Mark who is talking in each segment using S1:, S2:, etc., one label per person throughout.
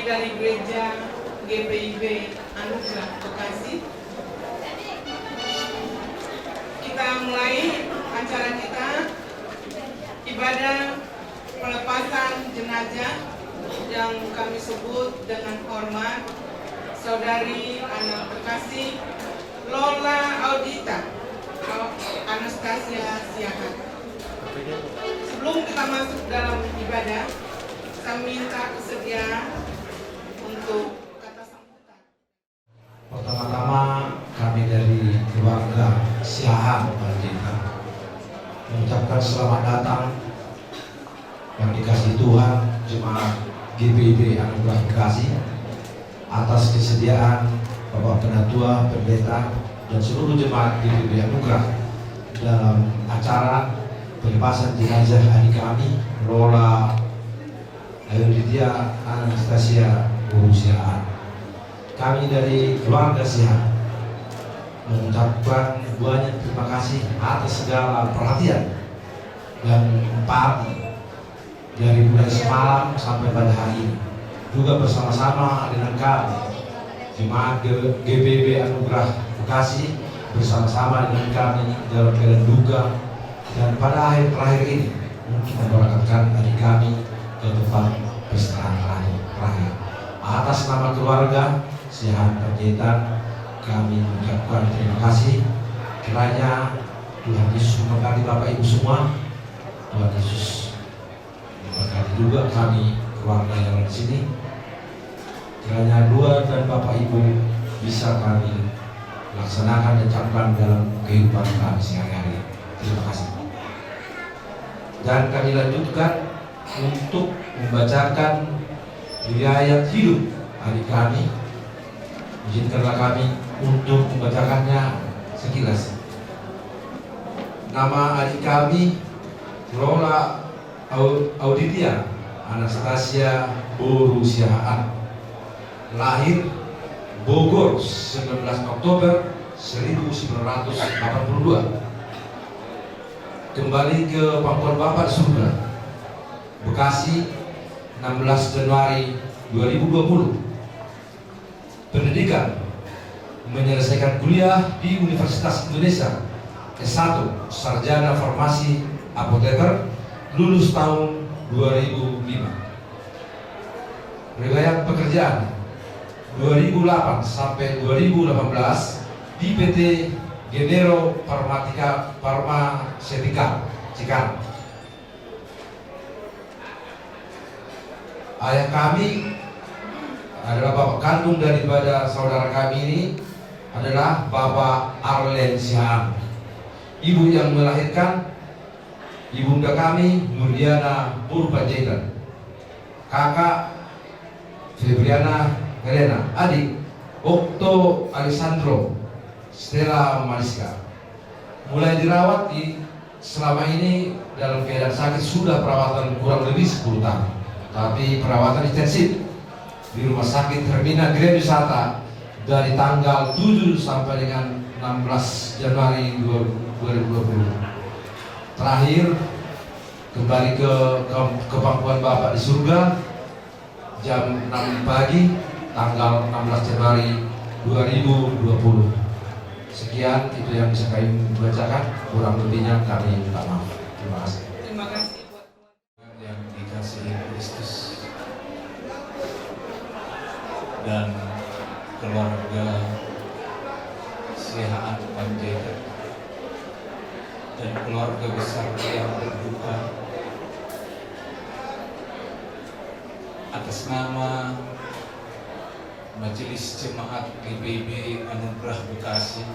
S1: kami dari Gereja GPIB Anugerah Bekasi. Kita mulai acara kita, ibadah pelepasan jenazah yang kami sebut dengan hormat Saudari Anak Bekasi Lola Audita Anastasia Siahat. Sebelum kita masuk dalam ibadah, saya minta kesediaan untuk kata sambutan.
S2: Pertama-tama kami dari keluarga Siahan Pandita mengucapkan selamat datang yang dikasih Tuhan jemaat GPIB Anugerah Bekasi atas kesediaan Bapak Penatua, Pendeta, dan seluruh jemaat GPIB Anugerah dalam acara pelepasan jenazah adik kami Lola Audita Anastasia Siahan. Kami dari keluarga Siahan mengucapkan banyak terima kasih atas segala perhatian dan empati dari mulai semalam sampai pada hari ini. Juga bersama-sama dengan kami jemaat GPIB Anugerah Bekasi bersama-sama dengan kami dalam keadaan duka, dan pada akhir terakhir ini untuk memberangkatkan adik kami ke tempat peristirahatan terakhir. Atas nama keluarga Siahan Panjaitan kami mengucapkan terima kasih. Kiranya Tuhan Yesus memberkati Bapak Ibu semua. Tuhan Yesus memberkati juga kami keluarga yang di sini. Kiranya dua dan Bapak Ibu bisa kami laksanakan dan camkan dalam kehidupan kami sehari-hari. Terima kasih. Dan kami lanjutkan untuk membacakan riwayat hidup adik kami. Izinkanlah kami untuk membacakannya sekilas. Nama adik kami Lola Audita Anastasia Siahan. Lahir Bogor 19 Oktober 1982. Kembali ke pangkuan Bapa di surga, Bekasi 16 Januari 2020. Pendidikan menyelesaikan kuliah di Universitas Indonesia S1 Sarjana Farmasi Apoteker, lulus tahun 2005. Riwayat pekerjaan 2008 sampai 2018 di PT Genero Farmacetika Cikarang. Ayah kami adalah bapak kandung daripada saudara kami ini adalah Bapak Arlen Siahan. Ibu yang melahirkan ibunda kami Nurdiana Panjaitan. Kakak Febriana Helena, adik Okto Alessandro Stella Mariska. Mulai dirawat selama ini dalam keadaan sakit sudah perawatan kurang lebih 10 tahun. Tapi perawatan intensif di Rumah Sakit Hermina Gria Wisata dari tanggal 7 sampai dengan 16 Januari 2020. Terakhir kembali ke pangkuan Bapak di surga jam 6 pagi tanggal 16 Januari 2020. Sekian itu yang bisa kami bacakan, kurang lebihnya kami minta maaf. Terima kasih.
S1: Terima kasih buat
S2: Yang dikasihi Kristus dan keluarga Siahan Panjaitan dan keluarga besar yang berduka, atas nama Majelis Jemaat GPIB Anugerah Bekasi,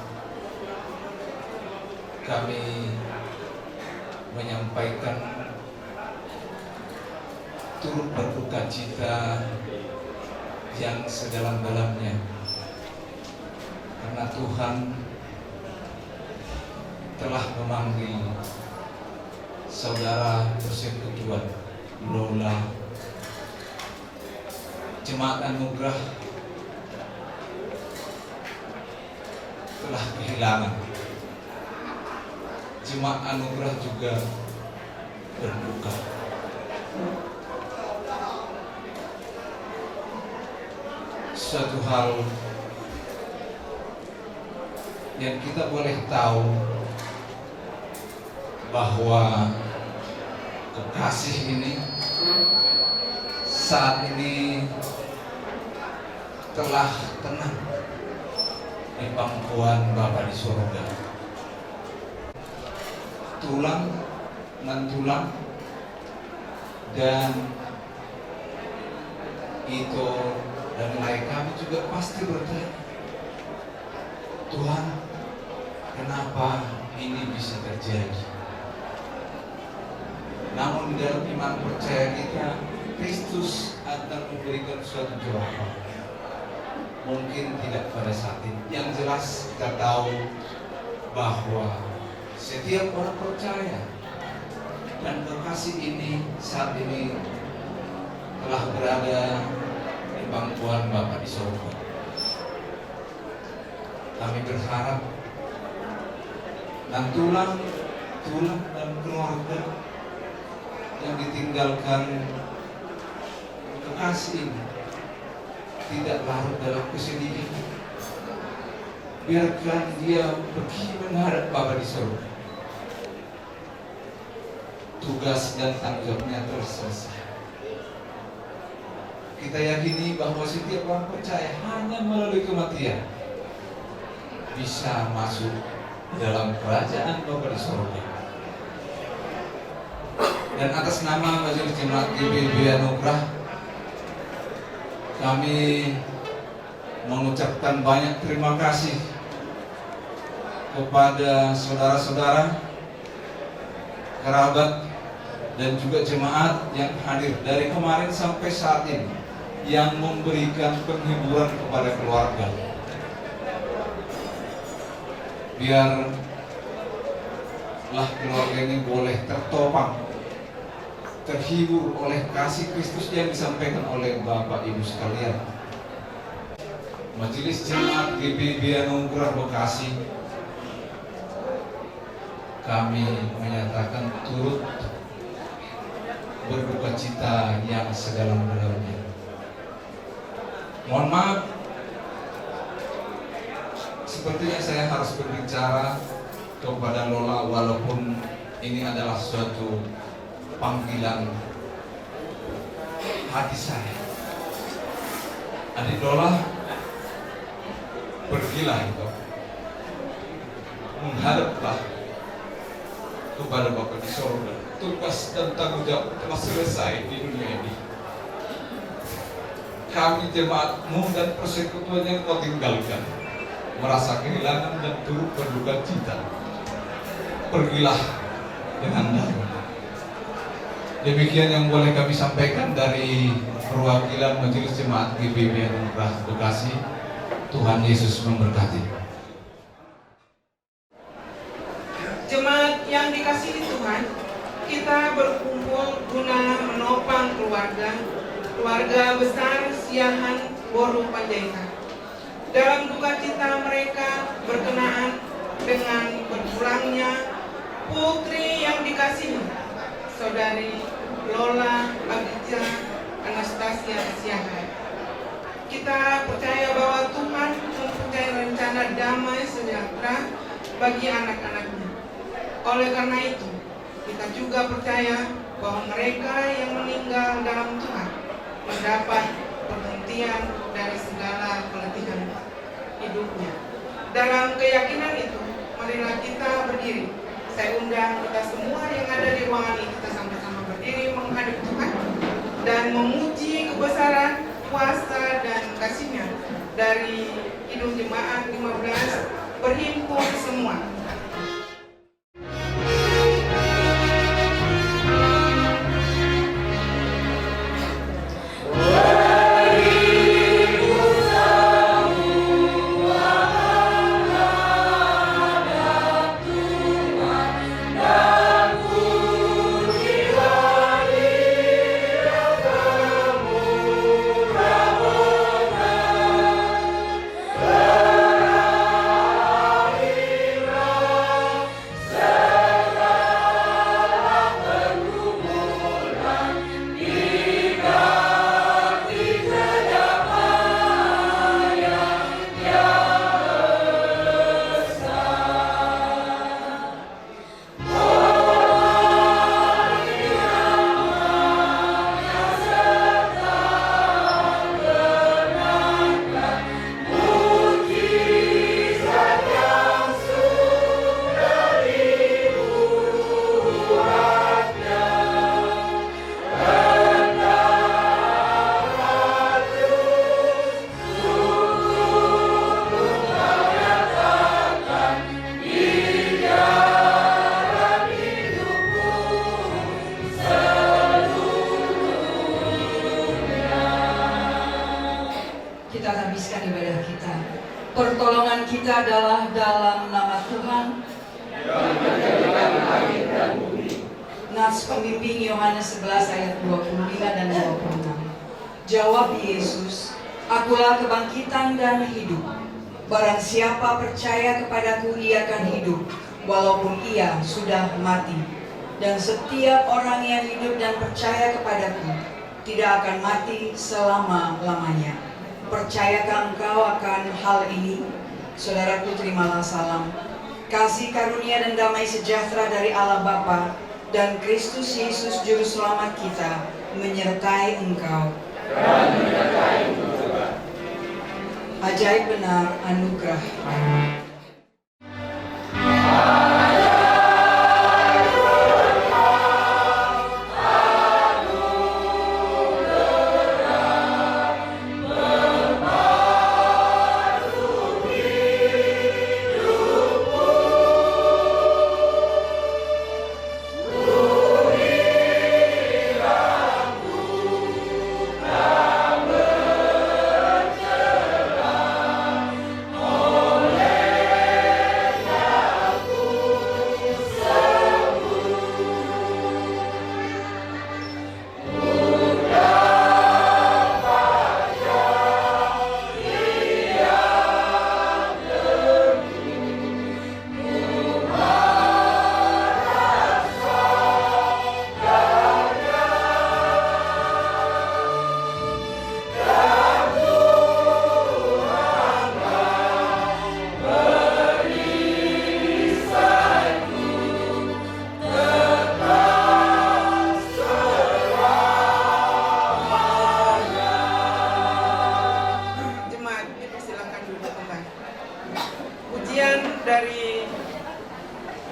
S2: kami menyampaikan turut berduka cita yang sedalam-dalamnya, karena Tuhan telah memanggil saudara persekutuan Lola. Jemaat Anugerah telah kehilangan. Jemaat Anugerah juga berduka.
S3: suatu hal yang kita boleh tahu bahwa kekasih ini saat ini telah tenang di pangkuan Bapa di surga. Tulang dan tulang, dan itu dan lain kami juga pasti bertanya, Tuhan, kenapa ini bisa terjadi? Namun di dalam iman percaya kita, Kristus akan memberikan suatu jawaban. Mungkin tidak pada saat ini. Yang jelas kita tahu bahwa setiap orang percaya dan kekasih ini saat ini telah berada di pangkuan Bapa di surga. Kami berharap dan tulang dan keluarga yang ditinggalkan kekasih ini tidak larut dalam kesedihan. Biarkan dia pergi menghadap Bapa di surga. Tugas dan tanggung jawabnya telah selesai. Kita yakini bahwa setiap orang percaya hanya melalui kematian bisa masuk dalam kerajaan Bapa di surga. Dan atas nama Majelis Jemaat GBIB Anugerah, kami mengucapkan banyak terima kasih kepada saudara-saudara, kerabat, dan juga jemaat yang hadir dari kemarin sampai saat ini, yang memberikan penghiburan kepada keluarga. Biarlah keluarga ini boleh tertopang, terhibur oleh kasih Kristus yang disampaikan oleh Bapak Ibu sekalian. Majelis Jemaat GBIB Anugerah Bekasi, kami menyatakan turut berduka cita yang sedalam-dalamnya. Mohon maaf, sepertinya saya harus berbicara kepada Lola walaupun ini adalah suatu panggilan hati saya. Adik Lola, pergilah itu, menghadaplah kepada Bapa di surga. Tugas dan tanggung jawab telah selesai di dunia ini. Kami jemaatmu dan persekutuan yang kau tinggalkan merasa kehilangan dan turut berduka cita. Pergilah dengan damai. Demikian yang boleh kami sampaikan dari perwakilan Majelis Jemaat GBIB Anugerah Bekasi. Tuhan Yesus memberkati.
S1: Jemaat yang dikasihi Tuhan, kita berkumpul guna menopang keluarga besar Siahan Boru Panjaitan dalam duka cita mereka berkenaan dengan berpulangnya putri yang dikasihi, Saudari Lola Abija Anastasia Siahan. Kita percaya bahwa Tuhan mempunyai rencana damai sejahtera bagi anak-anaknya. Oleh karena itu, kita juga percaya bahwa mereka yang meninggal dalam Tuhan mendapat penghentian dari segala keletihan hidupnya. Dalam keyakinan itu, marilah kita berdiri. Saya undang kita semua yang ada di ruangan ini, kita sama-sama berdiri menghadap Tuhan dan memuji kebesaran, kuasa, dan kasih-Nya. Dari Kidung Jemaat 15 berhimpun semua.
S4: adalah dalam nama Tuhan. Nats pembimbing Yohanes 11 ayat 25 dan 26. Jawab Yesus, "Akulah kebangkitan dan hidup. Barang siapa percaya kepadaku, ia akan hidup, walaupun ia sudah mati. Dan setiap orang yang hidup dan percaya kepadaku tidak akan mati selama-lamanya." Percayakah engkau akan hal ini? Saudaraku, terimalah salam. Kasih karunia dan damai sejahtera dari Allah Bapa dan Kristus Yesus Juru Selamat kita menyertai engkau. Ajaib benar anugerah.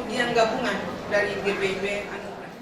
S1: Ujian gabungan dari GPIB Anugerah.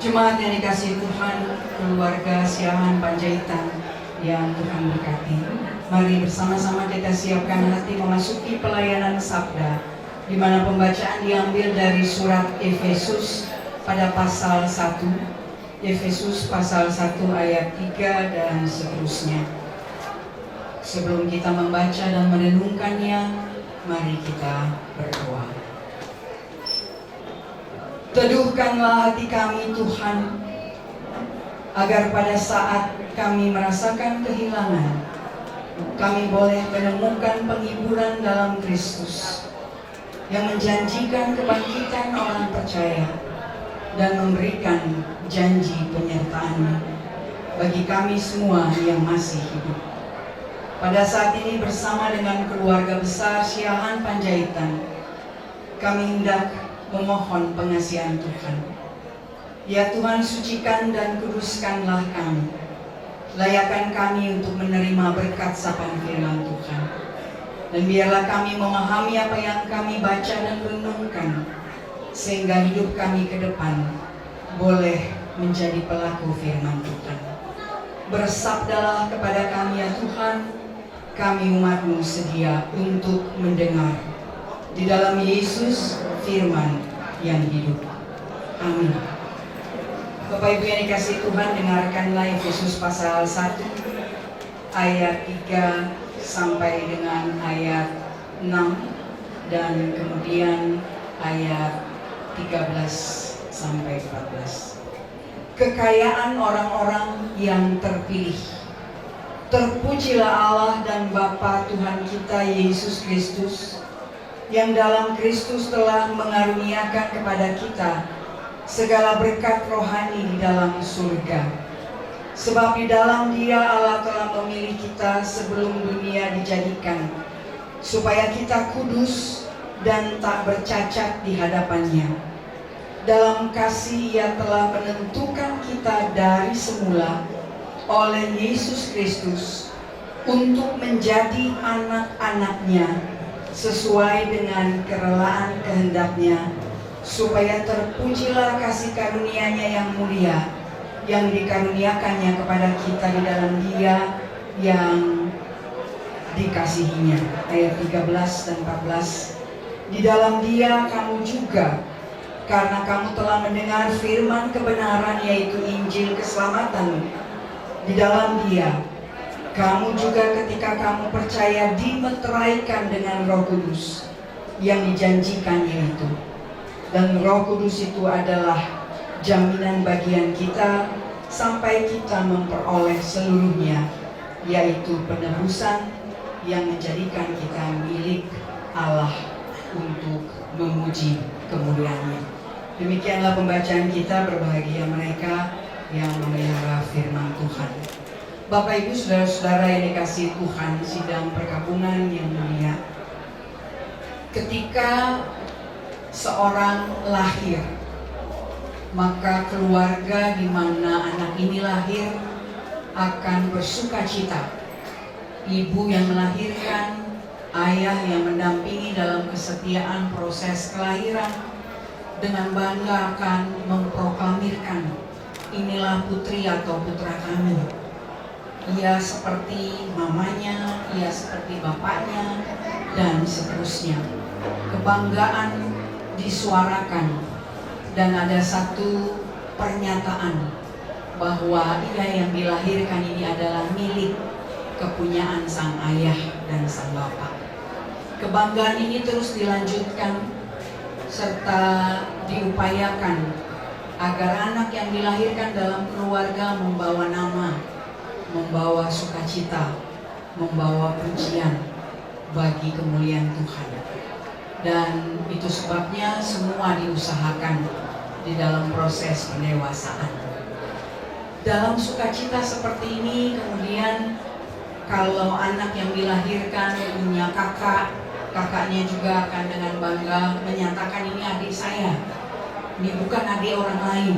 S1: Jemaat yang dikasihi Tuhan, keluarga Siahan Panjaitan yang Tuhan berkati, mari bersama-sama kita siapkan hati memasuki pelayanan sabda di mana pembacaan diambil dari surat Efesus pada pasal 1, Efesus pasal 1 ayat 3 dan seterusnya. Sebelum kita membaca dan merenungkannya, mari kita berdoa. Teduhkanlah hati kami Tuhan, agar pada saat kami merasakan kehilangan, kami boleh menemukan penghiburan dalam Kristus yang menjanjikan kebangkitan orang percaya dan memberikan janji penyertaan bagi kami semua yang masih hidup. Pada saat ini bersama dengan keluarga besar Siahan Panjaitan, kami hendak memohon pengasihan Tuhan. Ya Tuhan, sucikan dan kuduskanlah kami. Layakkan kami untuk menerima berkat sapaan firman Tuhan. Dan biarlah kami memahami apa yang kami baca dan renungkan, sehingga hidup kami ke depan boleh menjadi pelaku firman Tuhan. Bersabdalah kepada kami ya Tuhan, kami umat-Mu sedia untuk mendengar. Di dalam Yesus firman yang hidup. Amin. Bapak Ibu yang dikasihi Tuhan, dengarkanlah Efesus pasal 1 ayat 3 sampai dengan ayat 6 dan kemudian ayat 13 sampai 14. Kekayaan orang-orang yang terpilih. Terpujilah Allah dan Bapa Tuhan kita Yesus Kristus, yang dalam Kristus telah mengaruniakan kepada kita segala berkat rohani di dalam surga. Sebab di dalam Dia Allah telah memilih kita sebelum dunia dijadikan, supaya kita kudus dan tak bercacat di hadapan-Nya. Dalam kasih Ia telah menentukan kita dari semula oleh Yesus Kristus untuk menjadi anak-anak-Nya sesuai dengan kerelaan kehendak-Nya, supaya terpujilah kasih karunia-Nya yang mulia yang dikaruniakannya kepada kita di dalam Dia yang dikasihinya. Ayat 13 dan 14. Di dalam Dia kamu juga, karena kamu telah mendengar firman kebenaran, yaitu Injil keselamatan. Di dalam Dia kamu juga ketika kamu percaya dimeteraikan dengan Roh Kudus yang dijanjikannya itu. Dan Roh Kudus itu adalah jaminan bagian kita sampai kita memperoleh seluruhnya, yaitu penebusan yang menjadikan kita milik Allah untuk memuji kemuliaan-Nya. Demikianlah pembacaan kita. Berbahagia mereka yang memelihara firman Tuhan. Bapak Ibu saudara-saudara yang dikasihi Tuhan, sidang perkabungan yang mulia, ketika seorang lahir, maka keluarga di mana anak ini lahir akan bersuka cita. Ibu yang melahirkan, ayah yang mendampingi dalam kesetiaan proses kelahiran, dengan bangga akan memproklamirkan, inilah putri atau putra kami. Ia seperti mamanya, ia seperti bapaknya, dan seterusnya. Kebanggaan disuarakan. Dan ada satu pernyataan bahwa ia yang dilahirkan ini adalah milik kepunyaan sang ayah dan sang bapak. Kebanggaan ini terus dilanjutkan serta diupayakan agar anak yang dilahirkan dalam keluarga membawa nama, membawa sukacita, membawa pujian bagi kemuliaan Tuhan. Dan itu sebabnya semua diusahakan di dalam proses pendewasaan. Dalam sukacita seperti ini, kemudian kalau anak yang dilahirkan punya kakak, kakaknya juga akan dengan bangga menyatakan, ini adik saya, ini bukan adik orang lain.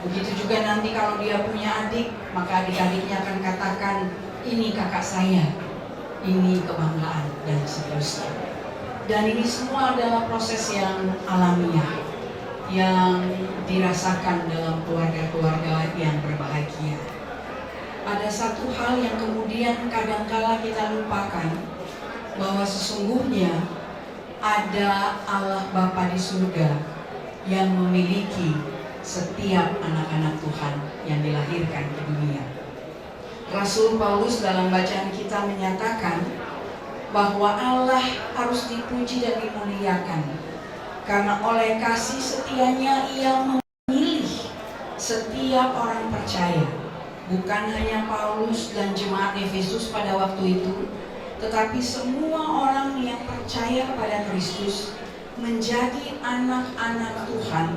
S1: Begitu juga nanti kalau dia punya adik, maka adik-adiknya akan katakan, ini kakak saya, ini kebanggaan, dan seterusnya. Dan ini semua adalah proses yang alamiah, yang dirasakan dalam keluarga-keluarga yang berbahagia. Ada satu hal yang kemudian kadangkala kita lupakan, bahwa sesungguhnya
S4: ada Allah Bapa di surga yang memiliki setiap anak-anak Tuhan yang dilahirkan ke dunia. Rasul Paulus dalam bacaan kita menyatakan bahwa Allah harus dipuji dan dimuliakan karena oleh kasih setianya Ia memilih setiap orang percaya, bukan hanya Paulus dan jemaat Efesus pada waktu itu, tetapi semua orang yang percaya kepada Kristus menjadi anak-anak Tuhan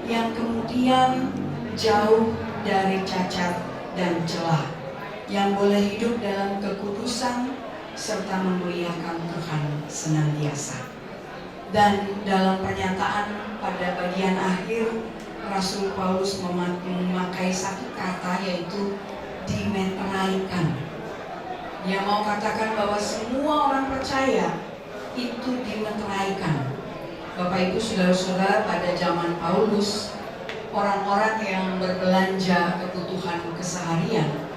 S4: yang kemudian jauh dari cacat dan celah, yang boleh hidup dalam kekudusan serta memuliakan Tuhan senantiasa. Dan dalam pernyataan pada bagian akhir, Rasul Paulus memakai satu kata, yaitu dimeteraikan. Dia mau katakan bahwa semua orang percaya itu dimeteraikan. Bapak Ibu saudara-saudara, pada zaman Paulus, orang-orang yang berbelanja kebutuhan keseharian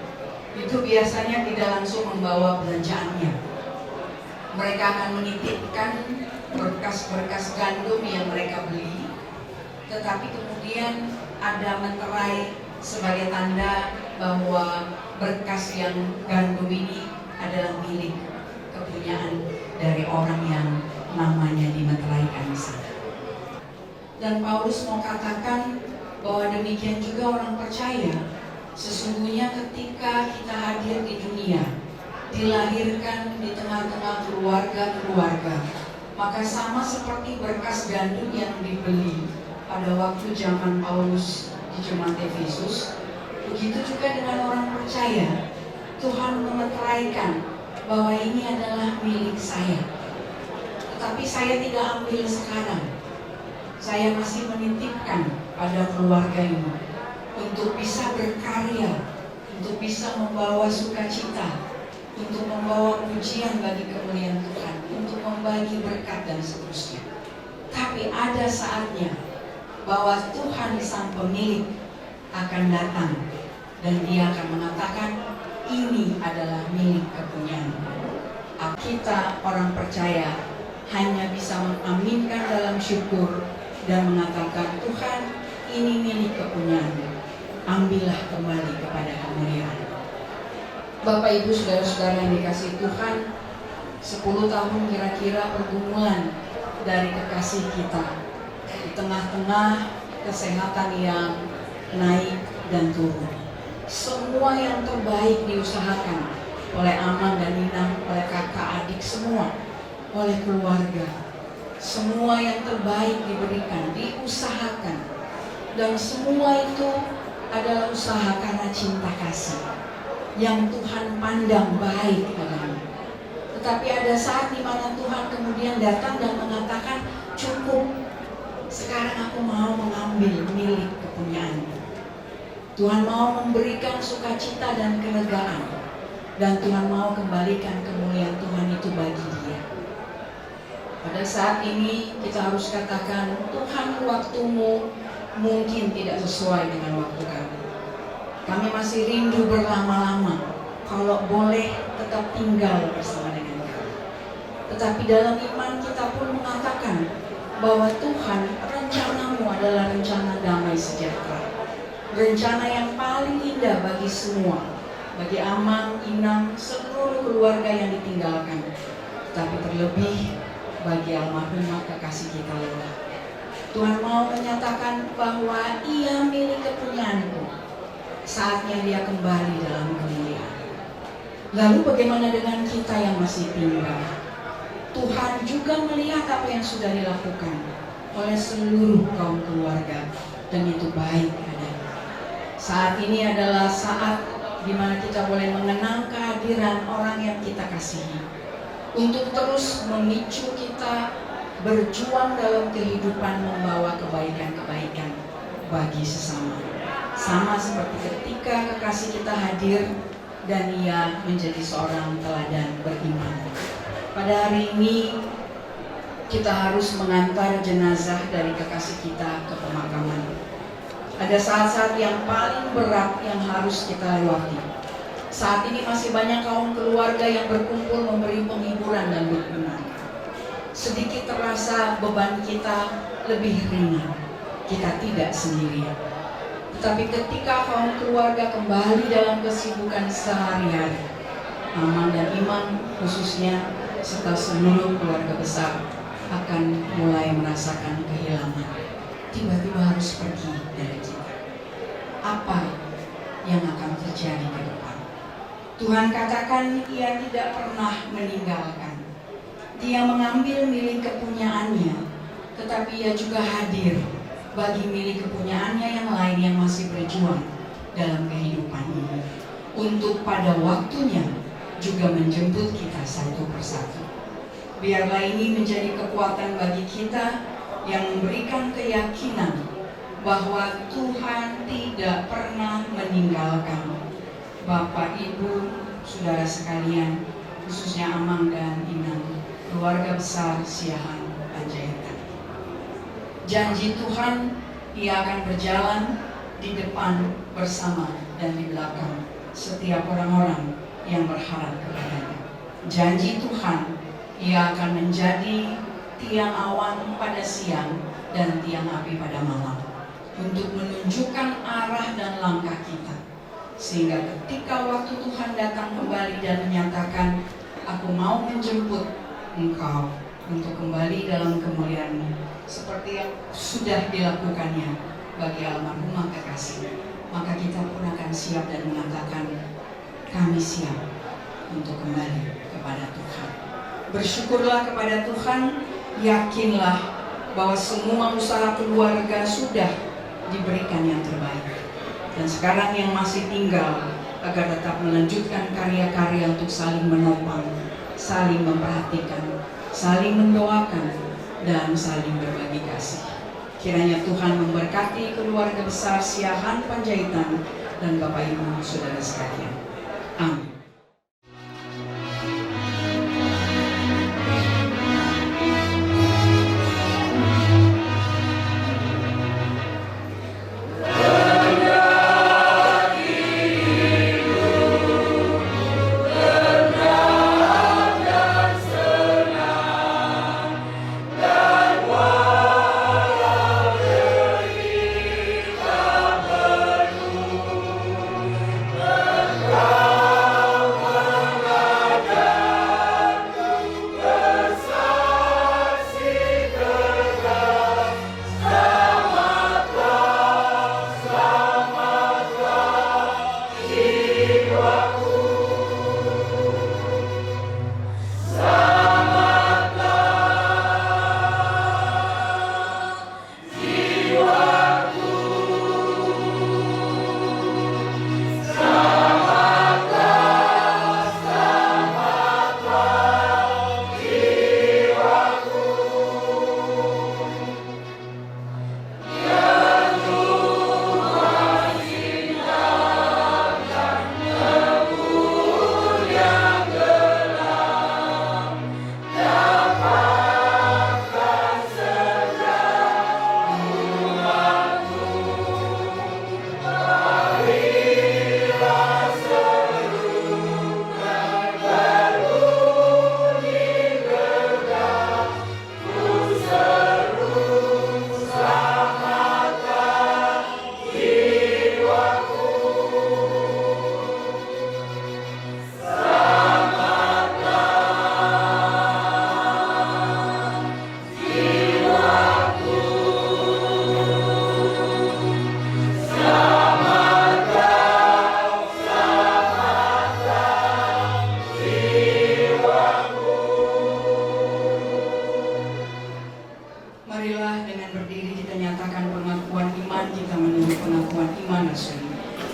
S4: itu biasanya tidak langsung membawa belanjaannya. Mereka akan menitipkan berkas-berkas gandum yang mereka beli, tetapi kemudian ada meterai sebagai tanda bahwa berkas yang gandum ini adalah milik kepunyaan dari orang yang namanya dimeteraikan di sana. Dan Paulus mau katakan bahwa demikian juga orang percaya, sesungguhnya ketika kita hadir di dunia, dilahirkan di tengah-tengah keluarga-keluarga, maka sama seperti berkas gandum yang dibeli pada waktu zaman Paulus di jemaat Efesus, begitu juga dengan orang percaya. Tuhan memeteraikan bahwa ini adalah milik saya, tetapi saya tidak ambil sekarang. Saya masih menitipkan pada keluarga ini untuk bisa berkarya, untuk bisa membawa sukacita, untuk membawa pujian bagi kemuliaan Tuhan, untuk membagi berkat dan seterusnya. Tapi ada saatnya bahwa Tuhan sang pemilik akan datang dan Dia akan mengatakan, ini adalah milik kepunyaan. Kita orang percaya hanya bisa mengaminkan dalam syukur dan mengatakan, Tuhan, ini milik kepunyaan, ambillah kembali kepada kemuliaan. Bapak Ibu saudara-saudara yang dikasihi Tuhan, 10 tahun kira-kira pergumulan dari kekasih kita, di tengah-tengah kesehatan yang naik dan turun. Semua yang terbaik diusahakan oleh Aman dan Nina, oleh kakak adik semua, oleh keluarga. Semua yang terbaik diberikan, diusahakan. Dan semua itu adalah usaha karena cinta kasih yang Tuhan pandang baik padamu. Tetapi ada saat di mana Tuhan kemudian datang dan mengatakan, cukup, sekarang aku mau mengambil milik kepunyaanmu. Tuhan mau memberikan sukacita dan kelegaan, dan Tuhan mau kembalikan kemuliaan Tuhan itu bagi Dia. Pada saat ini kita harus katakan, Tuhan, waktumu mungkin tidak sesuai dengan waktu kami. Kami masih rindu berlama-lama, kalau boleh tetap tinggal bersama dengan kami. Tetapi dalam iman kita pun mengatakan bahwa Tuhan, rencanamu adalah rencana damai sejahtera. Rencana yang paling indah bagi semua, bagi Amang, Inang, seluruh keluarga yang ditinggalkan, tapi terlebih bagi almarhumah kekasih kita Lola. Tuhan mau menyatakan bahwa Ia milik kepunyaanku. Saatnya Dia kembali dalam kemuliaan. Lalu bagaimana dengan kita yang masih tinggal? Tuhan juga melihat apa yang sudah dilakukan oleh seluruh kaum keluarga, dan itu baik adanya. Saat ini adalah saat di mana kita boleh mengenang kehadiran orang yang kita kasihi, untuk terus memicu kita berjuang dalam kehidupan membawa kebaikan-kebaikan bagi sesama. Sama seperti ketika kekasih kita hadir dan Ia menjadi seorang teladan beriman. Pada hari ini kita harus mengantar jenazah dari kekasih kita ke pemakaman. Ada saat-saat yang paling berat yang harus kita lewati. Saat ini masih banyak kaum keluarga yang berkumpul memberi penghiburan dan dukungan.
S1: sedikit terasa beban kita lebih ringan. Kita tidak sendirian. Tetapi ketika kaum keluarga kembali dalam kesibukan sehari-hari, Aman dan Iman khususnya serta seluruh keluarga besar akan mulai merasakan kehilangan. Tiba-tiba harus pergi dari kita. Apa yang akan terjadi ke depan? Tuhan katakan Ia tidak pernah meninggalkan. Dia mengambil milik kepunyaannya, tetapi Ia juga hadir bagi milik kepunyaannya yang lain yang masih berjuang dalam kehidupan ini, untuk pada waktunya juga menjemput kita satu persatu. Biarlah ini menjadi kekuatan bagi kita yang memberikan keyakinan bahwa Tuhan tidak pernah meninggalkan Bapak, Ibu, saudara sekalian, khususnya Amang dan Inang, keluarga besar Siahan Panjaitan. Janji Tuhan, Ia akan berjalan di depan bersama dan di belakang setiap orang-orang yang berharap kepadanya. Janji Tuhan, Ia akan menjadi tiang awan pada siang dan tiang api pada malam, untuk menunjukkan arah dan langkah kita, sehingga ketika waktu Tuhan datang kembali dan menyatakan, aku mau menjemput engkau untuk kembali dalam kemuliaan-Mu, seperti yang sudah dilakukannya bagi almarhumah kekasih, maka kita pun akan siap dan mengatakan, kami siap untuk kembali kepada Tuhan. Bersyukurlah kepada Tuhan, yakinlah bahwa semua usaha keluarga sudah diberikan yang terbaik. Dan sekarang yang masih tinggal agar tetap melanjutkan karya-karya untuk saling menopang, saling memperhatikan, saling mendoakan, dan saling berbagi kasih. Kiranya Tuhan memberkati keluarga besar Siahan Panjaitan dan Bapak Ibu saudara sekalian. Amin. Marilah dengan berdiri kita nyatakan pengakuan iman kita menurut pengakuan iman Rasul.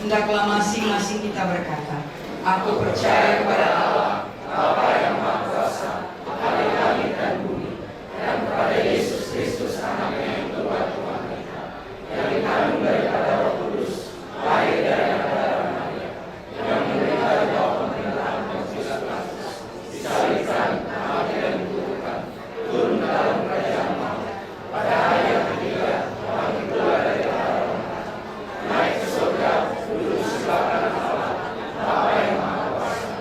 S1: Hendaklah masing-masing kita berkata, aku percaya kepada Allah, Bapa yang Maha Kuasa, Hari langit dan bumi, dan kepada Yesus Kristus anaknya yang Tuhan Tuhan kita, yang dikandung daripada Roh Kudus, lahir dari Bapa Maria, yang menderita di bawah pemerintahan Pontius Pilatus, disalibkan, mati dan dikuburkan, turun ke dalam kerajaan maut, pada hari yang ketiga bangkit pula dari antara orang mati, naik ke surga, duduk sebelah kanan Allah, Bapa yang Maha Kuasa,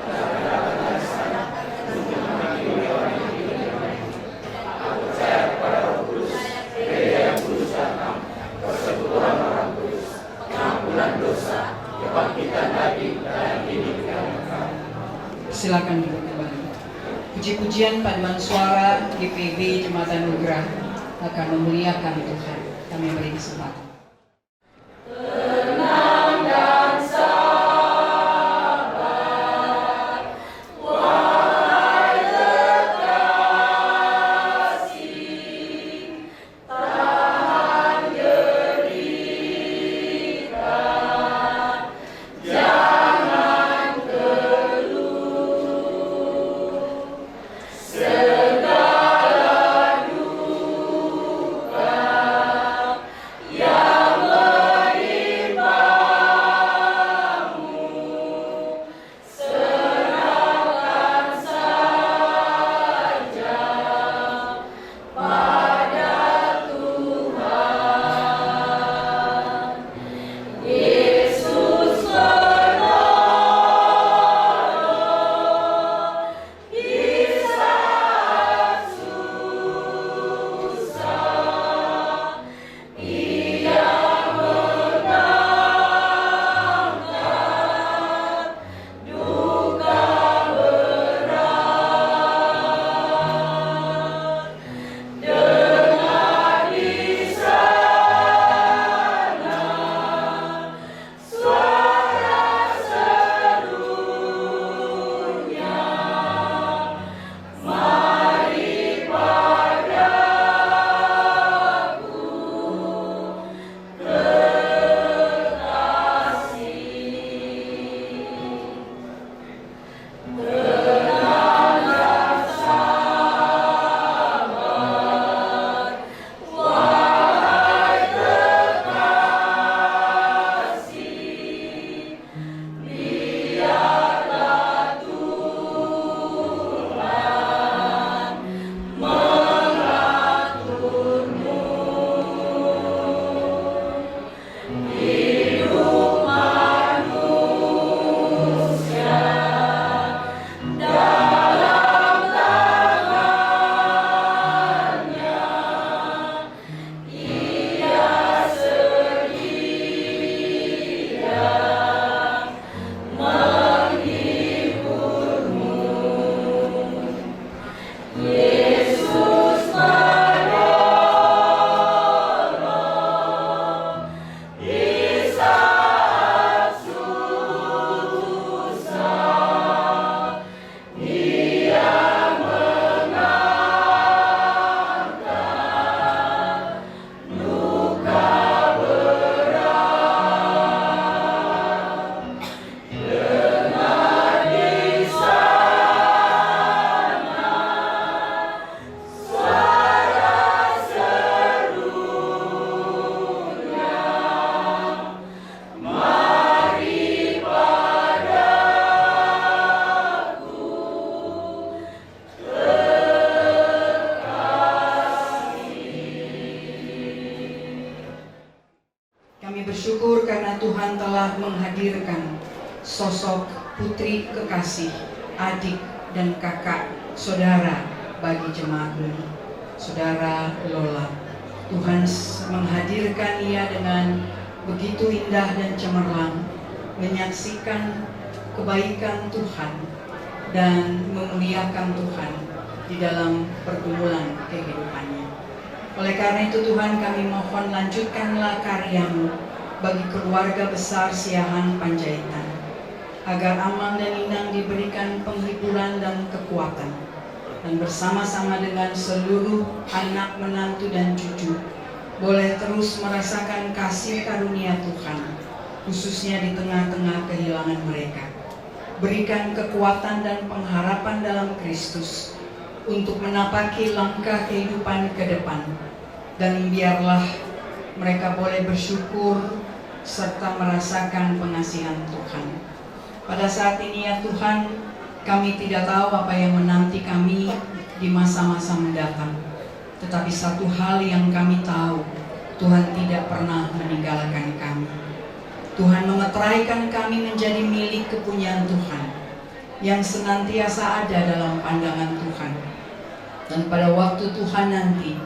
S1: dan akan datang dari sana untuk
S4: silakan duduk kembali. Puji-pujian paduan suara GPB Jemaat Anugerah akan memuliakan Tuhan. Kami beri kesempatan. bersyukur karena Tuhan telah menghadirkan sosok putri kekasih, adik dan kakak, saudara bagi jemaat ini, saudara Lola. Tuhan menghadirkan ia dengan begitu indah dan cemerlang, menyaksikan kebaikan Tuhan dan memuliakan Tuhan di dalam pergumulan kehidupannya. Oleh karena itu Tuhan, kami mohon lanjutkanlah karya-Mu bagi keluarga besar Siahan Panjaitan, agar Amang dan Inang diberikan penghiburan dan kekuatan, dan bersama-sama dengan seluruh anak, menantu dan cucu boleh terus merasakan kasih karunia Tuhan, khususnya di tengah-tengah kehilangan mereka. Berikan kekuatan dan pengharapan dalam Kristus untuk menapaki langkah kehidupan ke depan, dan biarlah mereka boleh bersyukur serta merasakan pengasihan Tuhan. Pada saat ini ya Tuhan, kami tidak tahu apa yang menanti kami di masa-masa mendatang. Tetapi satu hal yang kami tahu, Tuhan tidak pernah meninggalkan kami. Tuhan memeteraikan kami menjadi milik kepunyaan Tuhan, yang senantiasa ada dalam pandangan Tuhan. Dan pada waktu Tuhan nanti,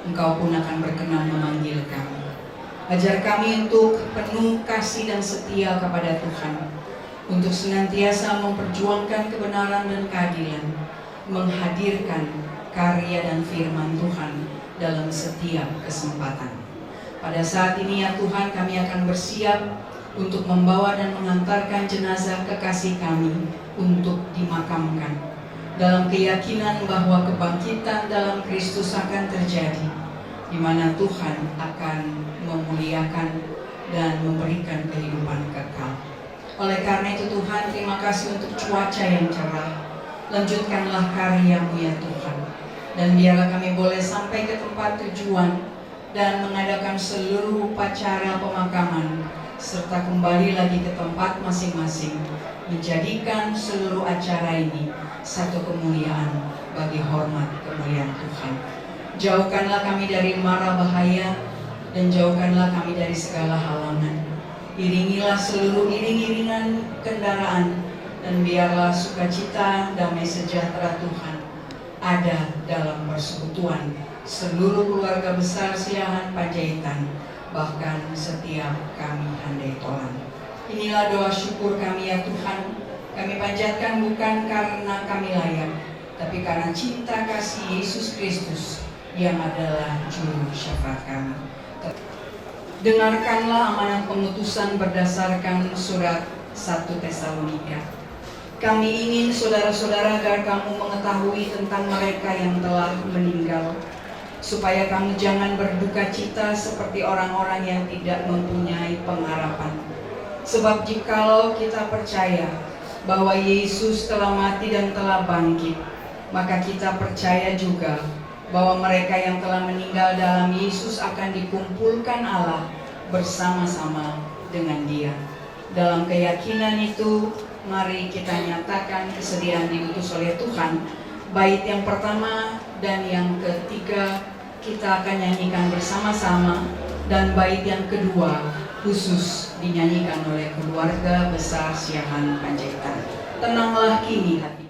S4: Engkau pun akan berkenan memanggil kami. Ajar kami untuk penuh kasih dan setia kepada Tuhan,
S1: untuk senantiasa memperjuangkan kebenaran dan keadilan, menghadirkan karya dan firman Tuhan dalam setiap kesempatan. Pada saat ini ya Tuhan, kami akan bersiap untuk membawa dan mengantarkan jenazah kekasih kami untuk dimakamkan, dalam keyakinan bahwa kebangkitan dalam Kristus akan terjadi, di mana Tuhan akan memuliakan dan memberikan kehidupan kekal. Oleh karena itu Tuhan, terima kasih untuk cuaca yang cerah. Lanjutkanlah karya-Mu ya Tuhan, dan biarlah kami boleh sampai ke tempat tujuan dan mengadakan seluruh upacara pemakaman, serta kembali lagi ke tempat masing-masing, menjadikan seluruh acara ini satu kemuliaan bagi hormat kemuliaan Tuhan. Jauhkanlah kami dari mara bahaya, dan jauhkanlah kami dari segala halangan. Iringilah seluruh iring-iringan kendaraan, dan biarlah sukacita, damai sejahtera Tuhan ada dalam persekutuan seluruh keluarga besar Siahan Panjaitan, bahkan setiap kami handai tolan. Inilah doa syukur kami ya Tuhan. Kami panjatkan bukan karena kami layak, tapi karena cinta kasih Yesus Kristus yang adalah juru syafaat kami. Dengarkanlah amanat pengutusan berdasarkan surat 1 Tesalonika. Kami ingin saudara-saudara agar kamu mengetahui tentang mereka yang telah meninggal, supaya kamu jangan berduka cita seperti orang-orang yang tidak mempunyai pengharapan. Sebab jikalau kita percaya bahwa Yesus telah mati dan telah bangkit, maka kita percaya juga bahwa mereka yang telah meninggal dalam Yesus akan dikumpulkan Allah bersama-sama dengan Dia. Dalam keyakinan itu, mari kita nyatakan kesediaan diutus oleh Tuhan. Bait yang pertama dan yang ketiga kita akan nyanyikan bersama-sama, dan bait yang kedua khusus dinyanyikan oleh keluarga besar Siahan Panjaitan. Tenanglah kini hati.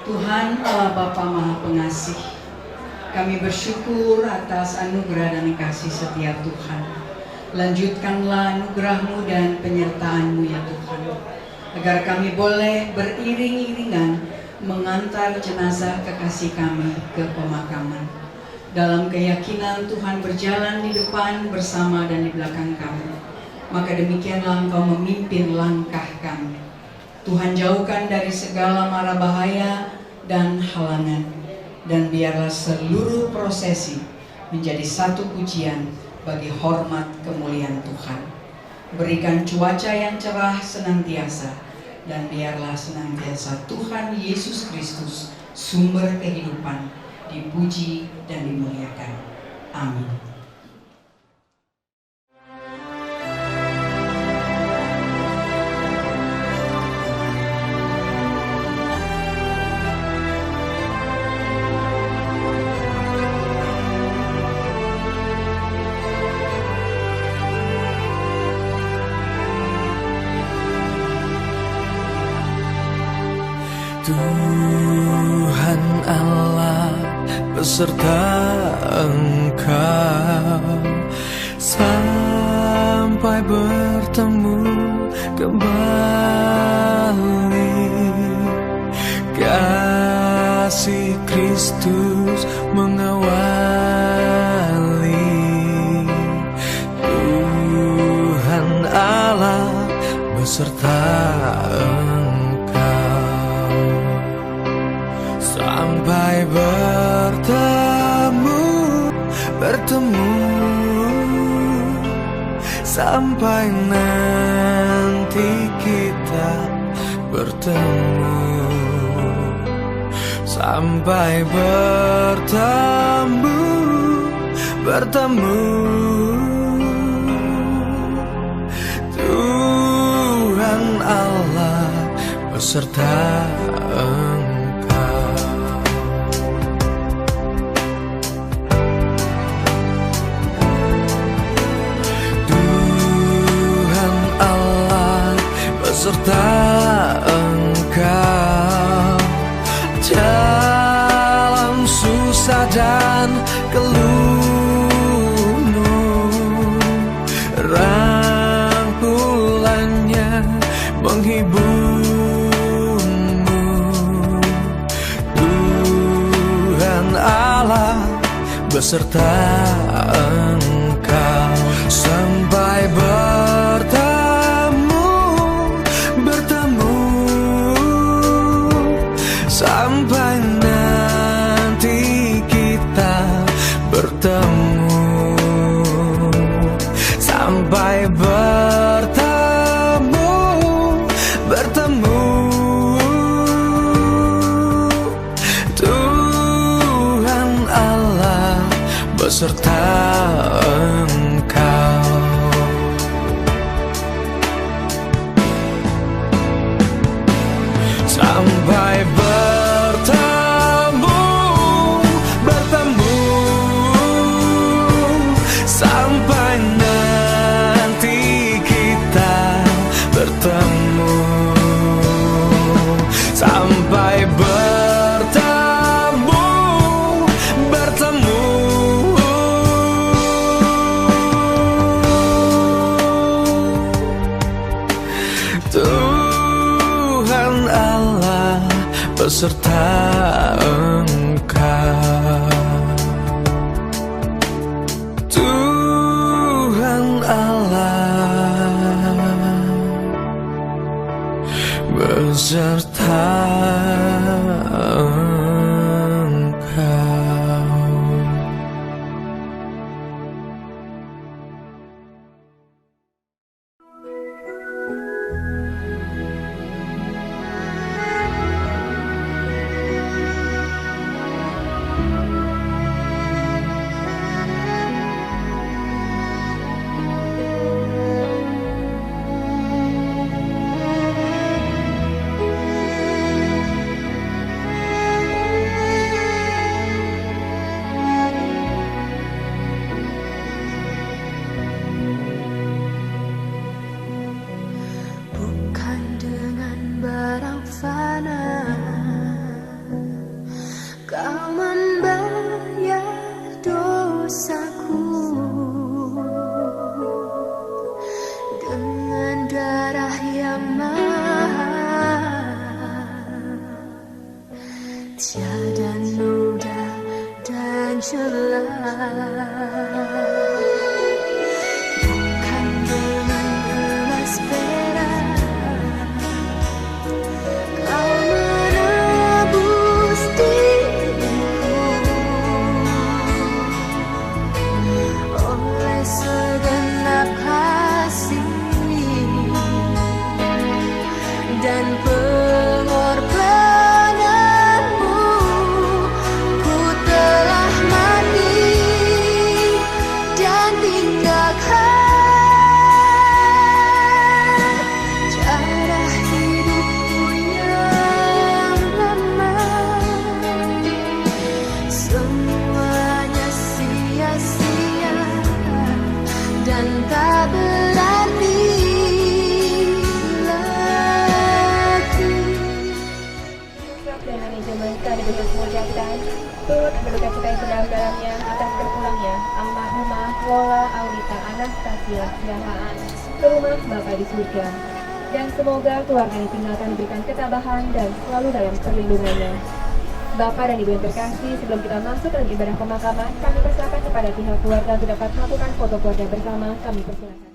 S1: Tuhan Allah Bapa Maha Pengasih, kami bersyukur atas anugerah dan kasih setia Tuhan. Lanjutkanlah anugerah-Mu dan penyertaan-Mu ya Tuhan, agar kami boleh beriring-iringan mengantar jenazah kekasih kami ke pemakaman. Dalam keyakinan Tuhan berjalan di depan bersama dan di belakang kami, maka demikianlah Engkau memimpin langkah kami. Tuhan, jauhkan dari segala mara bahaya dan halangan. dan biarlah seluruh prosesi menjadi satu pujian bagi hormat kemuliaan Tuhan. Berikan cuaca yang cerah senantiasa, dan biarlah senantiasa Tuhan Yesus Kristus, sumber kehidupan, dipuji dan dimuliakan. Amin.
S5: Tuhan Allah beserta Engkau sampai bertemu kembali. Kasih Kristus mengawali. Tuhan Allah beserta sampai bertemu sampai nanti kita bertemu, sampai bertemu. Tuhan Allah beserta beserta Engkau dalam susah dan keluhmu, rangkulannya menghiburmu. Tuhan Allah beserta Engkau sampai bertemu sampai nanti kita bertemu, sampai bertemu. Tuhan Allah beserta Engkau. Sampai bertemu, sampai nanti kita bertemu, sampai bertemu. Tuhan Allah beserta Engkau. Tuhan Allah beserta Engkau.
S6: Kau menebus diriku dan manajemen sekaligus mengucapkan turut berduka cita yang sedalam-dalamnya atas berpulangnya almarhumah Lola Aurita Anastasia Siahaan ke rumah Bapa di surga. Dan semoga keluarga yang ditinggalkan diberikan ketabahan dan selalu dalam perlindungannya. Bapak dan Ibu yang terkasih, sebelum kita masuk dalam ibadah pemakaman, kami persilakan kepada pihak keluarga untuk dapat melakukan foto keluarga bersama. Kami persilakan.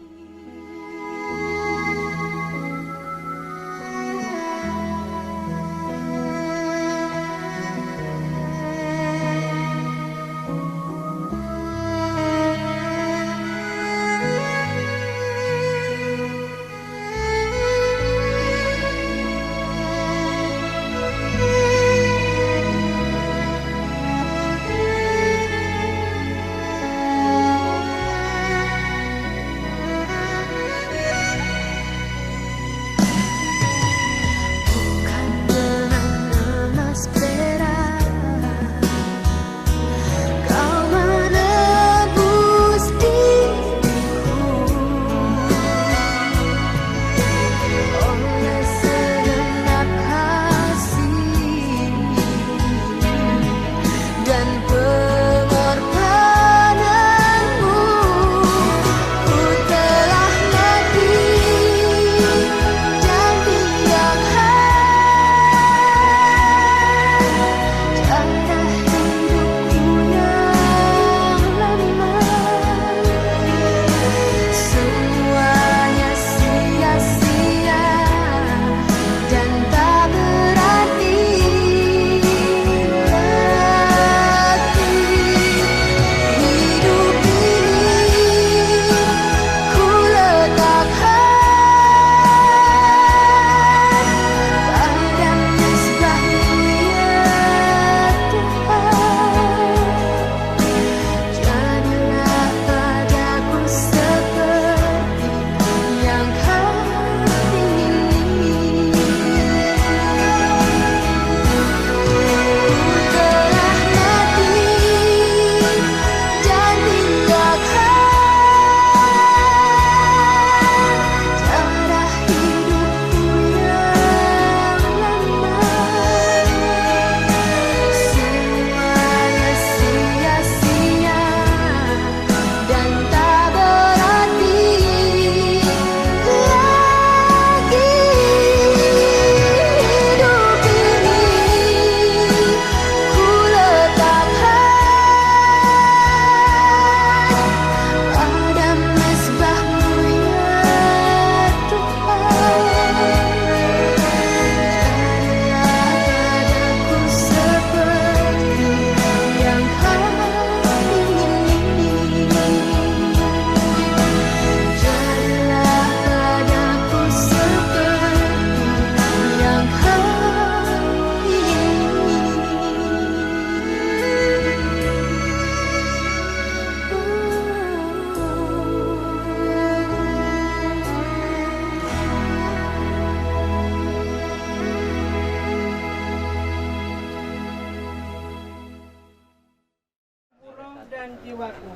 S7: dan jiwaku.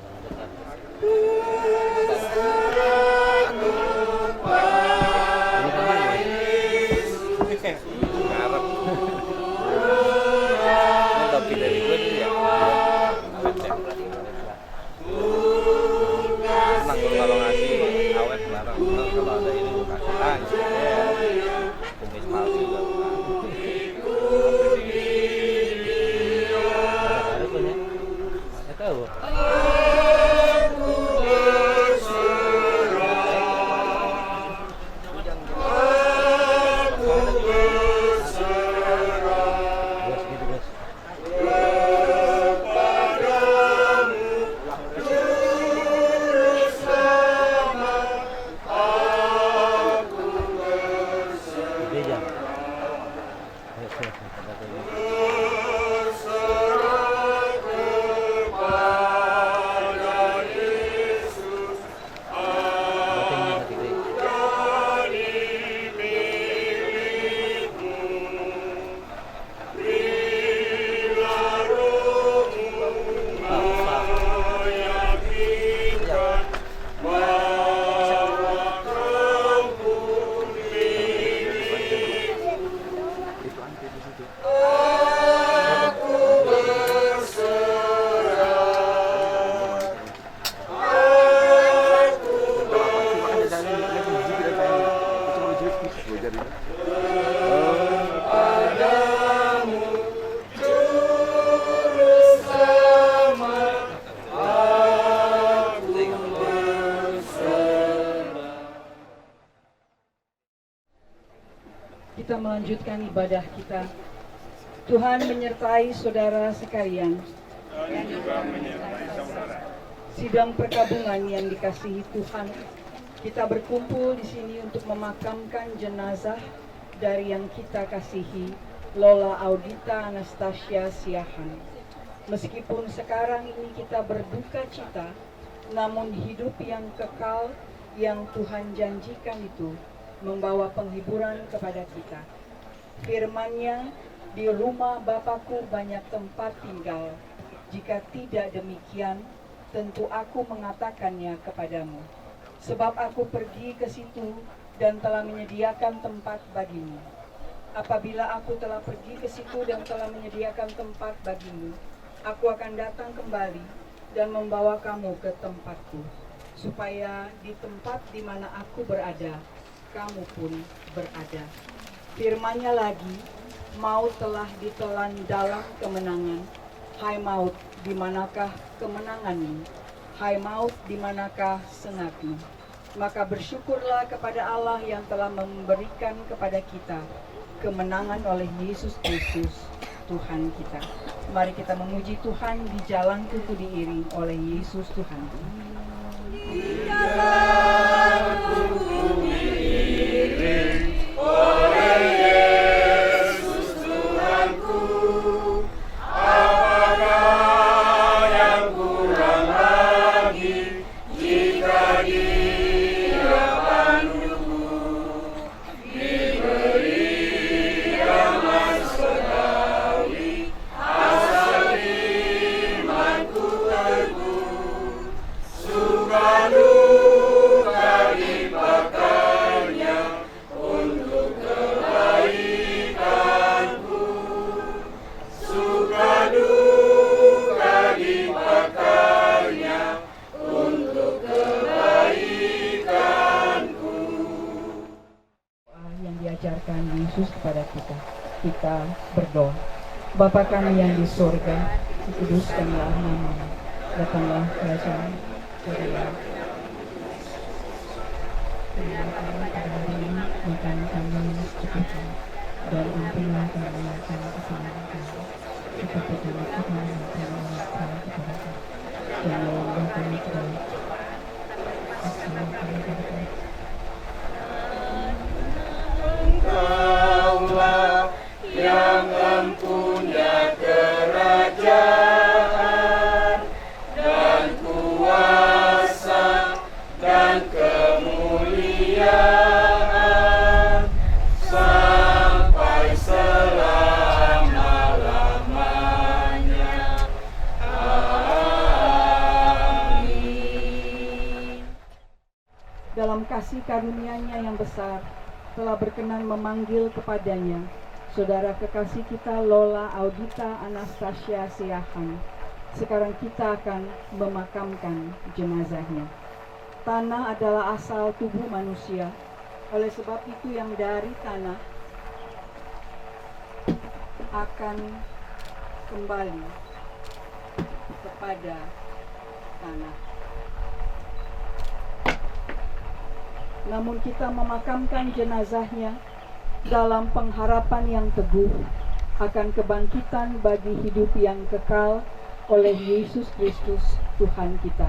S8: Topi dari gue dulu ya. Senang kalau ngasih awet barang, kalau ada ini gue kasih kumis palsu juga baru punya nggak tahu.
S5: Oh
S4: melanjutkan ibadah kita. Tuhan menyertai saudara sekalian. Sidang perkabungan yang dikasihi Tuhan, kita berkumpul di sini untuk memakamkan jenazah dari yang kita kasihi, Lola Audita Anastasia Siahan. Meskipun sekarang ini kita berduka cita, namun hidup yang kekal yang Tuhan janjikan itu membawa penghiburan kepada kita. Firman-Nya, di rumah Bapakku banyak tempat tinggal. Jika tidak demikian, tentu aku mengatakannya kepadamu. Sebab aku pergi ke situ dan telah menyediakan tempat bagimu. Apabila aku telah pergi ke situ dan telah menyediakan tempat bagimu, aku akan datang kembali dan membawa kamu ke tempatku, supaya di tempat di mana aku berada, kamu pun berada. Firman-Nya lagi, maut telah ditelan dalam kemenangan. Hai maut, di manakah kemenanganmu? Hai maut, di manakah sengatmu? Maka bersyukurlah kepada Allah yang telah memberikan kepada kita kemenangan oleh Yesus Kristus, Tuhan kita. Mari kita memuji Tuhan di jalan itu diiring oleh Yesus Tuhan. Ajarkan Yesus kepada kita. Kita berdoa. Bapa kami yang di surga, dikuduskanlah namamu. Datanglah kerajaan-Mu. Makan kami secukupnya, dan ampunilah kami akan kesalahan kami, seperti kami juga mengampuni orang salah kepada kami. Jangan membawa kami ke dalam
S5: Engkaulah yang mempunyai kerajaan dan kuasa dan kemuliaan sampai selama-lamanya. Amin.
S4: Dalam kasih karunia-Nya yang besar, telah berkenan memanggil kepadanya saudara kekasih kita Lola Audita Anastasia Siahan. Sekarang kita akan memakamkan jenazahnya. Tanah adalah asal tubuh manusia. Oleh sebab itu yang dari tanah akan kembali kepada tanah. Namun kita memakamkan jenazahnya dalam pengharapan yang teguh akan kebangkitan bagi hidup yang kekal oleh Yesus Kristus Tuhan kita.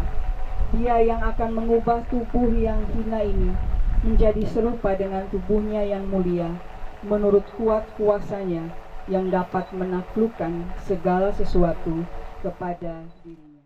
S4: Dia yang akan mengubah tubuh yang hina ini menjadi serupa dengan tubuhnya yang mulia menurut kuat kuasanya yang dapat menaklukkan segala sesuatu kepada dirinya.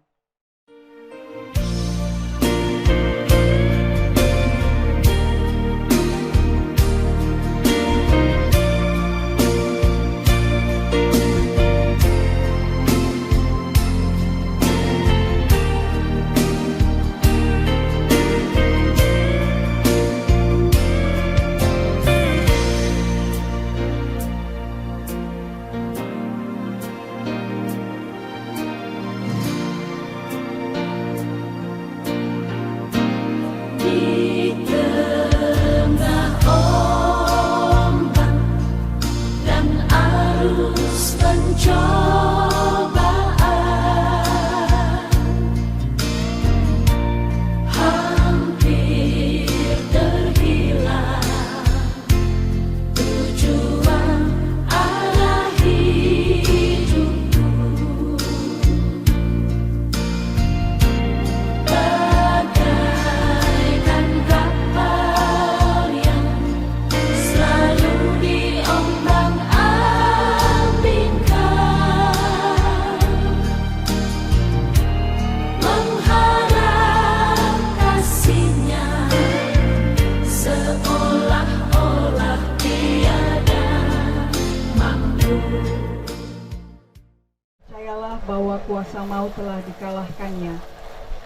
S4: kuasa maut telah dikalahkannya.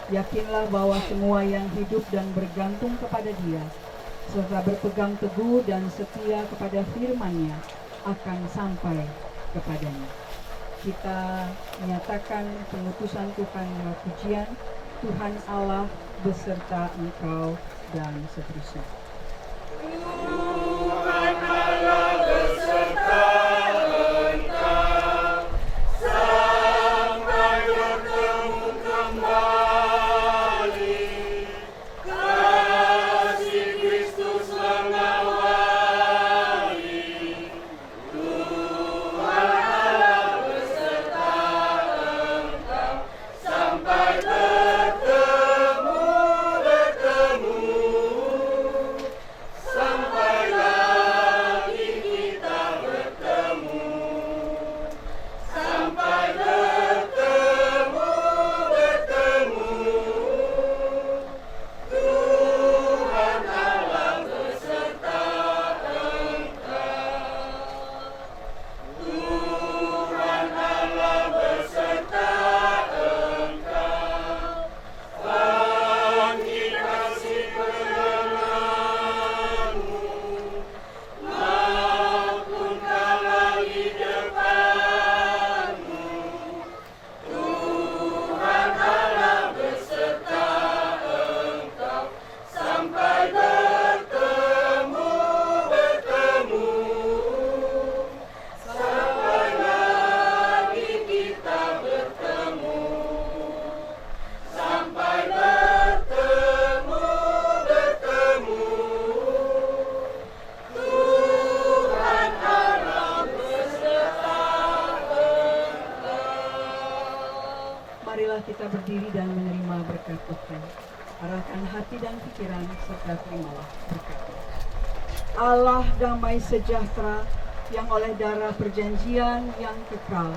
S4: Yakinlah bahwa semua yang hidup dan bergantung kepada Dia, serta berpegang teguh dan setia kepada firman-Nya, akan sampai kepadanya. Kita menyatakan pengutusan Tuhan lewat pujian, Tuhan Allah beserta engkau, dan seterusnya.
S5: Tuhan Allah beserta engkau, sampai bertemu kembali. Kasih Kristus mengawali. Tuhan Allah beserta engkau, sampai bertemu, sampai lagi kita bertemu, sampai bertemu, Tuhan Allah beserta engkau, Tuhan Allah beserta engkau, bagi kasih penyerangmu, maupun kala di depanmu. Tuhan Allah beserta engkau, sampai bertemu, sampai lagi kita bertemu, sampai bertemu, Tuhan Allah beserta engkau.
S4: Marilah kita berdiri dan menerima berkat Tuhan. Arahkan hati dan pikiran serta terimalah berkat. Allah damai sejahtera yang oleh darah perjanjian yang kekal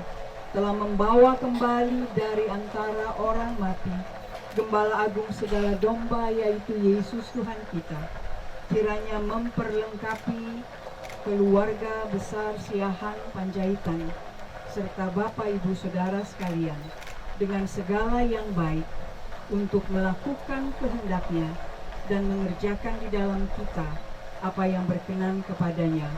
S4: telah membawa kembali dari antara orang mati Gembala Agung segala domba, yaitu Yesus Tuhan kita, kiranya memperlengkapi keluarga besar Siahan Panjaitan serta Bapak Ibu Saudara sekalian dengan segala yang baik untuk melakukan kehendak-Nya dan mengerjakan di dalam kita apa yang berkenan kepadanya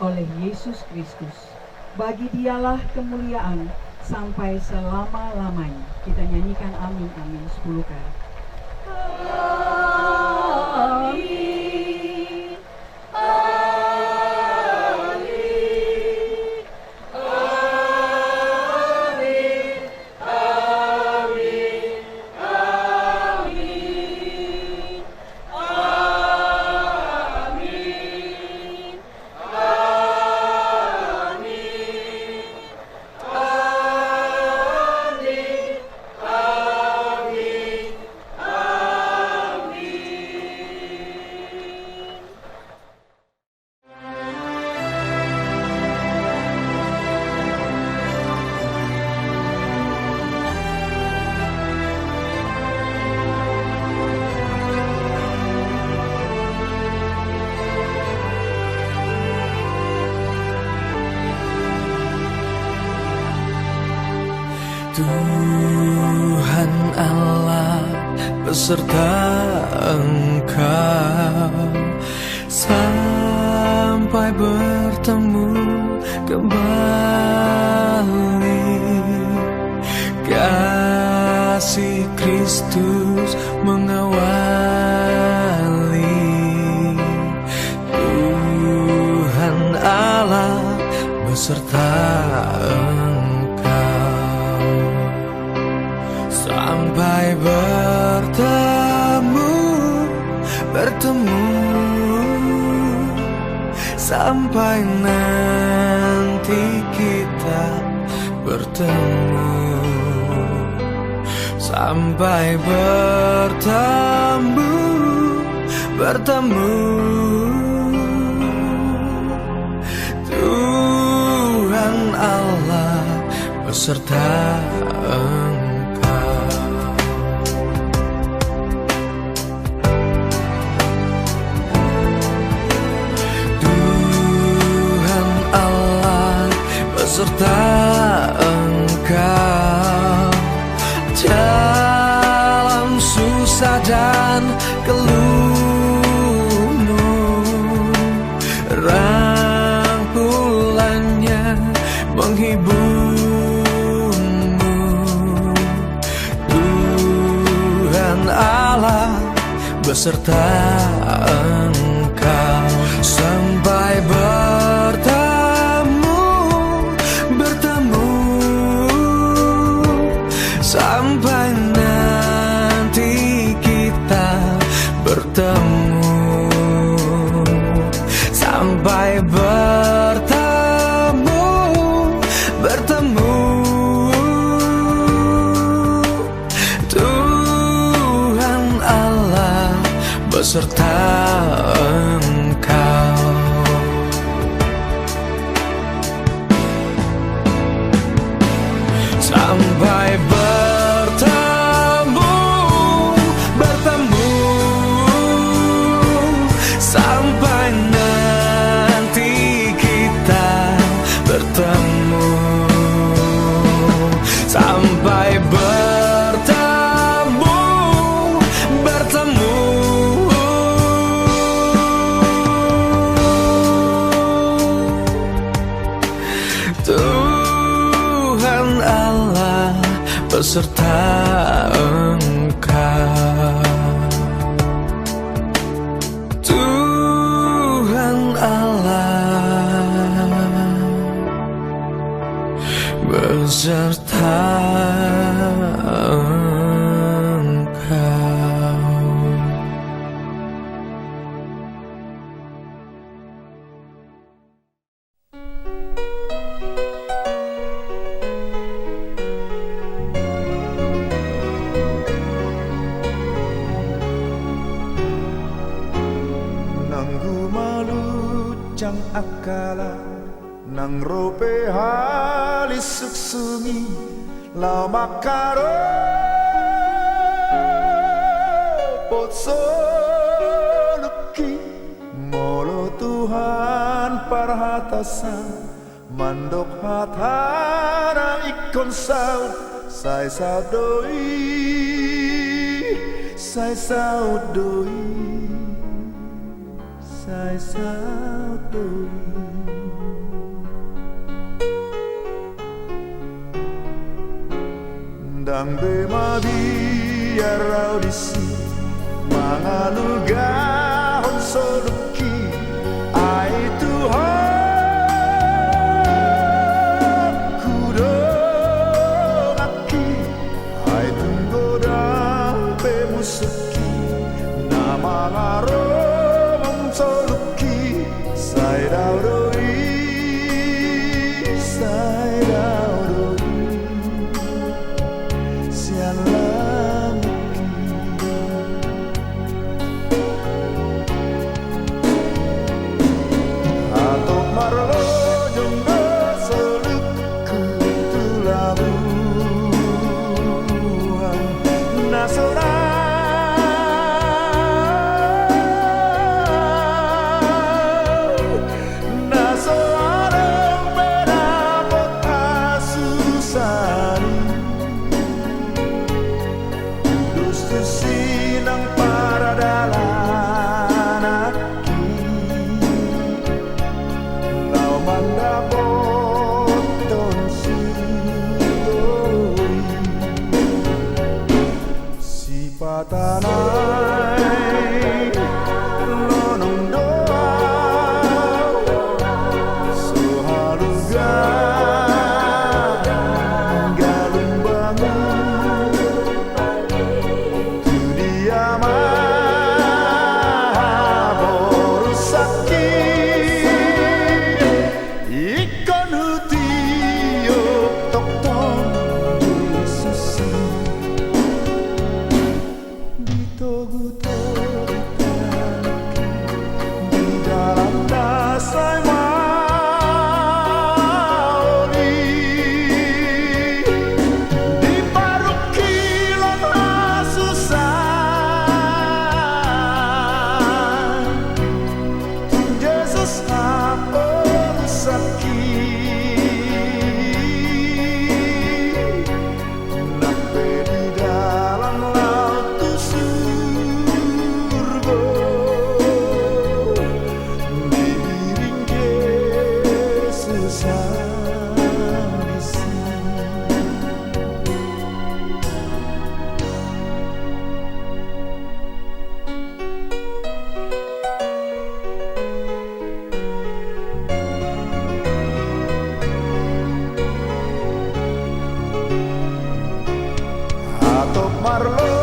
S4: oleh Yesus Kristus. Bagi Dialah kemuliaan sampai selama-lamanya. Kita nyanyikan amin, amin 10 kali.
S5: Amin. Amin. Amin. Amin. Amin. Amin.
S9: Tuhan Allah beserta engkau sampai bertemu kembali. Kasih Kristus mengawali. Tuhan Allah beserta sampai bertemu, sampai nanti kita bertemu, sampai bertemu, Tuhan Allah beserta beserta engkau beserta engkau sampai bertemu sampai nanti kita bertemu sampai bertemu Tuhan Allah beserta engkau. Sampai bertemu sampai nanti kita bertemu sampai bertemu Tuhan Allah beserta engkau. Tuhan Allah beserta engkau.
S10: Jang akala nang rope halis suksungi la makaro potsolki molo Tuhan parhatasa mandok hatara ikon saud sai saudoi Dang bema biar audisi mangalugahon soluki ai Tuhan kudolaki ai tunggodang bemusuki nama ngarom soluki sai daudoi sian lamuki amarlo